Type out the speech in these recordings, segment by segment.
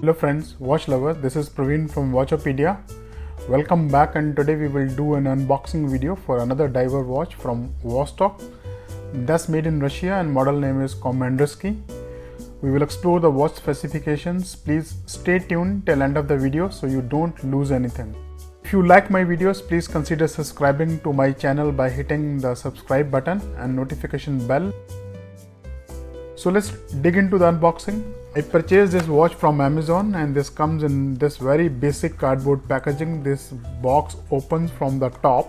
Hello friends, watch lovers, this is Praveen from Watchopedia. Welcome back, and today we will do an unboxing video for another diver watch from Vostok. That's made in Russia and model name is Komandritsky. We will explore the watch specifications. Please stay tuned till end of the video so you don't lose anything. If you like my videos, please consider subscribing to my channel by hitting the subscribe button and notification bell. So let's dig into the unboxing. I purchased this watch from Amazon and this comes in this very basic cardboard packaging. This box opens from the top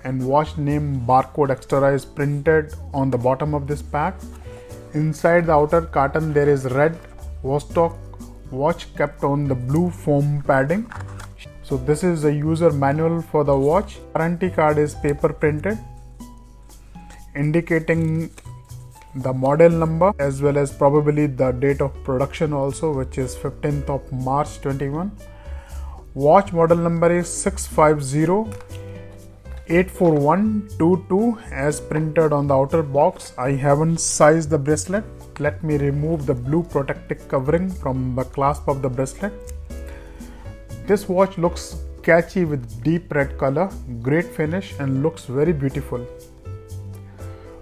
and watch name barcode extra is printed on the bottom of this pack. Inside the outer carton there is red Vostok watch kept on the blue foam padding. So this is a user manual for the watch. Warranty card is paper printed indicating the model number as well as probably the date of production also, which is 15th of March 21. Watch model number is 650-84122 as printed on the outer box. I haven't sized the bracelet. Let me remove the blue protective covering from the clasp of the bracelet. This watch looks catchy with deep red color, great finish and looks very beautiful.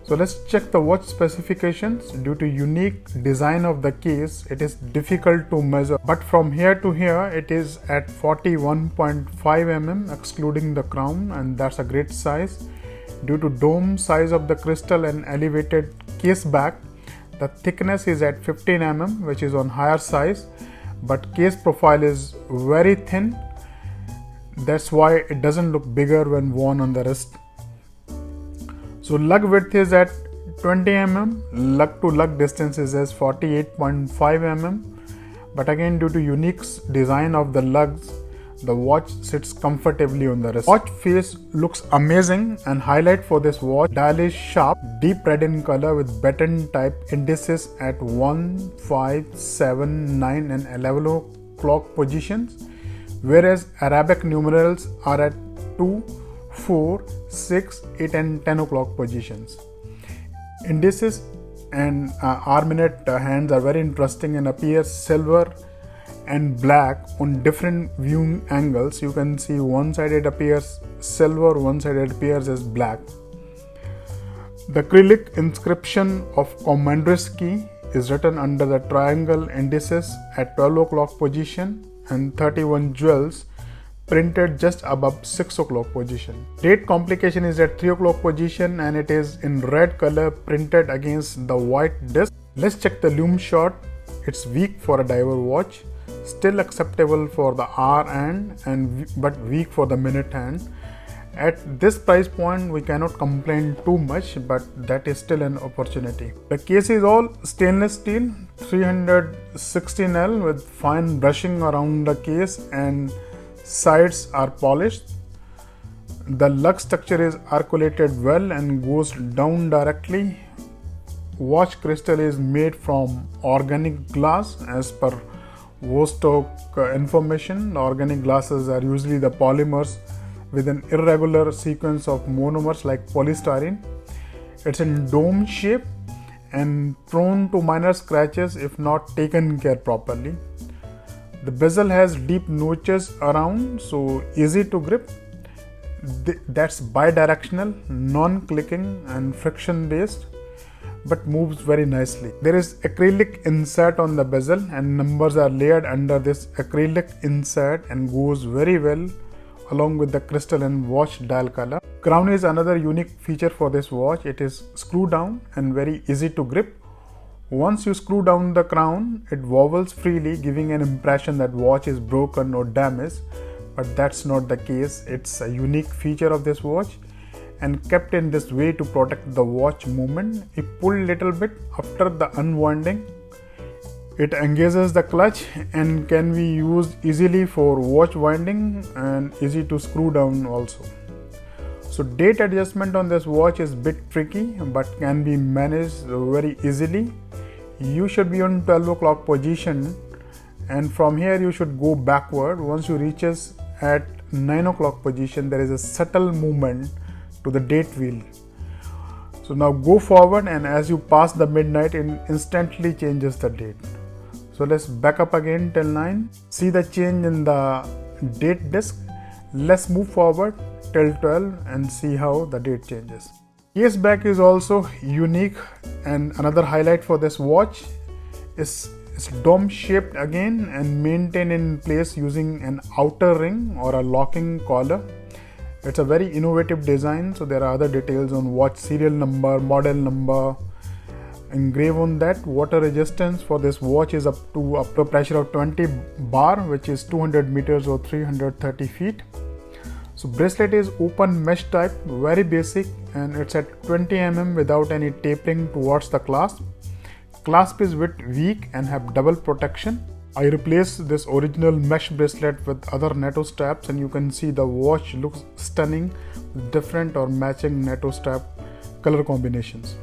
So let's check the watch specifications. Due to unique design of the case, it is difficult to measure, but from here to here it is at 41.5 mm excluding the crown, and that's a great size. Due to dome size of the crystal and elevated case back, the thickness is at 15 mm, which is on higher size, but case profile is very thin. That's why it doesn't look bigger when worn on the wrist. So lug width is at 20 mm, lug to lug distance is as 48.5 mm, but again due to unique design of the lugs, the watch sits comfortably on the wrist. Watch face looks amazing, and highlight for this watch, dial is sharp, deep red in color with baton type indices at 1, 5, 7, 9 and 11 o'clock positions, whereas Arabic numerals are at 2, 4, 6, 8 and 10 o'clock positions. Indices and arminet hands are very interesting and appear silver and black on different viewing angles. You can see one side it appears silver, one side it appears as black. The acrylic inscription of Komandritsky is written under the triangle indices at 12 o'clock position and 31 jewels printed just above 6 o'clock position. Date complication is at 3 o'clock position and it is in red color printed against the white disc. Let's check the lume shot. It's weak for a diver watch, still acceptable for the hour hand but weak for the minute hand. At this price point we cannot complain too much, but that is still an opportunity. The case is all stainless steel 316L with fine brushing around the case and sides are polished. The lug structure is articulated well and goes down directly. Watch crystal is made from organic glass as per Vostok information. The organic glasses are usually the polymers with an irregular sequence of monomers like polystyrene. It's in dome shape and prone to minor scratches if not taken care properly. The bezel has deep notches around, so easy to grip. That's bidirectional, non-clicking and friction based, but moves very nicely. There is acrylic insert on the bezel and numbers are layered under this acrylic insert and goes very well along with the crystal and watch dial color. Crown is another unique feature for this watch. It is screw down and very easy to grip. Once you screw down the crown, it wobbles freely, giving an impression that watch is broken or damaged, but that's not the case. It's a unique feature of this watch and kept in this way to protect the watch movement. If pulled little bit after the unwinding, it engages the clutch and can be used easily for watch winding and easy to screw down also. So date adjustment on this watch is a bit tricky but can be managed very easily. You should be on 12 o'clock position and from here you should go backward. Once you reaches at 9 o'clock position, there is a subtle movement to the date wheel. So now go forward and as you pass the midnight, it instantly changes the date. So let's back up again till 9. See the change in the date disc. Let's move forward till 12 and see how the date changes. Case back is also unique, and another highlight for this watch is it's dome shaped again and maintained in place using an outer ring or a locking collar. It's a very innovative design, so there are other details on watch serial number, model number engraved on that. Water resistance for this watch is up to upper pressure of 20 bar, which is 200 meters or 330 feet. So bracelet is open mesh type, very basic, and it's at 20 mm without any tapering towards the clasp. Clasp is weak and have double protection. I replaced this original mesh bracelet with other NATO straps, and you can see the watch looks stunning with different or matching NATO strap color combinations.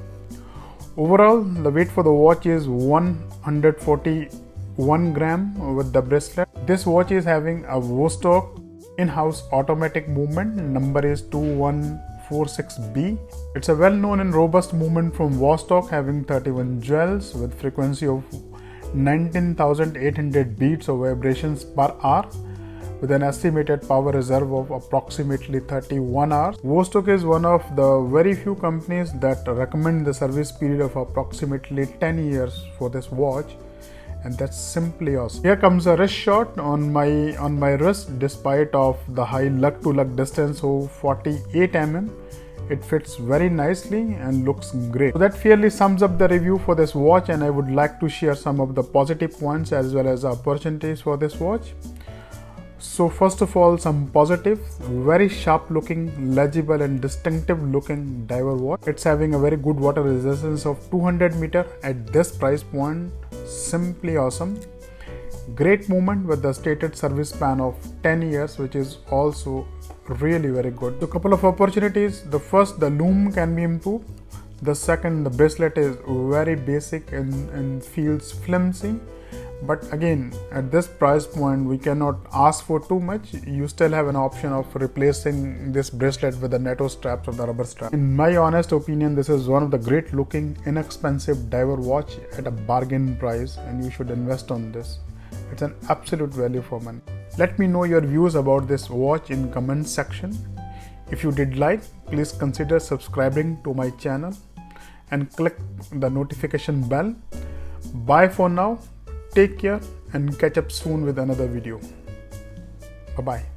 Overall, the weight for the watch is 141 gram with the bracelet. This watch is having a Vostok in-house automatic movement. Number is 2146B. It's a well-known and robust movement from Vostok, having 31 jewels with frequency of 19,800 beats of vibrations per hour, with an estimated power reserve of approximately 31 hours. Vostok is one of the very few companies that recommend the service period of approximately 10 years for this watch, and that's simply awesome. Here comes a wrist shot on my wrist. Despite of the high lug to lug distance of 48 mm, it fits very nicely and looks great. So that fairly sums up the review for this watch, and I would like to share some of the positive points as well as the opportunities for this watch. So first of all, some positives: very sharp looking, legible and distinctive looking diver watch. It's having a very good water resistance of 200 meter at this price point. Simply awesome. Great movement with the stated service span of 10 years, which is also really very good. So, a couple of opportunities. The first, the loom can be improved. The second, the bracelet is very basic and feels flimsy. But again, at this price point, we cannot ask for too much. You still have an option of replacing this bracelet with the NATO straps or the rubber strap. In my honest opinion, this is one of the great looking, inexpensive diver watch at a bargain price, and you should invest on this. It's an absolute value for money. Let me know your views about this watch in comment section. If you did like, please consider subscribing to my channel and click the notification bell. Bye for now. Take care and catch up soon with another video. Bye bye.